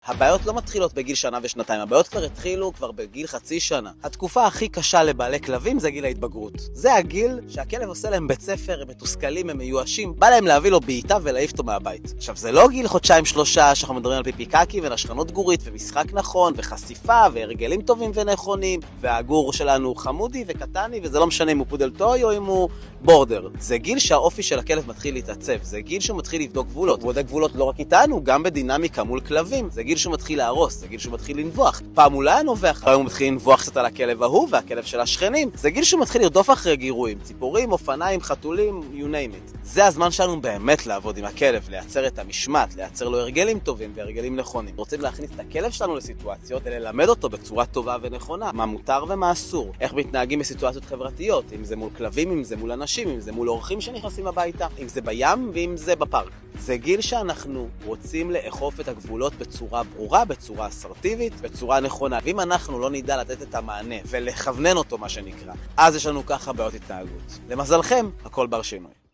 הבעיות לא מתחילות בגיל שנה ושנתיים, הבעיות התחילו כבר בגיל חצי שנה. התקופה הכי קשה לבעלי כלבים זה גיל ההתבגרות. זה הגיל שהכלב עושה להם בית ספר, הם מתוסכלים, הם מיואשים, בא להם להביא לו בעיטה ולהעיף אותו מהבית. עכשיו, זה לא גיל חודשיים-שלושה שאנחנו מדברים על פיפי קקי ונשכנות גורית ומשחק נכון וחשיפה והרגלים טובים ונכונים, והגור שלנו חמודי וקטני, וזה לא משנה אם הוא פודל טוי או אם הוא בורדר. זה גיל שהאופי של הכלב מתחיל להתעצב, זה גיל שהוא מתחיל לבדוק גבולות. הוא בודק גבולות לא רק איתנו, גם בדינמיקה מול כלבים. זה גיל שהוא מתחיל להרוס, זה גיל שהוא מתחיל לנבוח. פעם אולי הנובח, היום הוא מתחיל לנבוח קצת על הכלב ההוא והכלב של השכנים. זה גיל שהוא מתחיל לרדוף אחרי גירויים, ציפורים, אופניים, חתולים, you name it. זה הזמן שלנו באמת לעבוד עם הכלב, לייצר את המשמעת, לייצר לו הרגלים טובים והרגלים נכונים. רוצים להכניס את הכלב שלנו לסיטואציות וללמד אותו בצורה טובה ונכונה, מה מותר ומה אסור, איך מתנהגים בסיטואציות חברתיות, אם זה מול כלבים, אם זה מול אנשים, אם זה מול אורחים שנכנסים הביתה, אם זה בים ואם זה בפארק. זה גיל שאנחנו רוצים לאכוף את הגבולות בצורה ברורה, בצורה אסרטיבית, בצורה נכונה. ואם אנחנו לא נדע לתת את המענה ולכוונן אותו, מה שנקרא, אז יש לנו ככה בעיות התנהגות. למזלכם, הכל בר שינוי.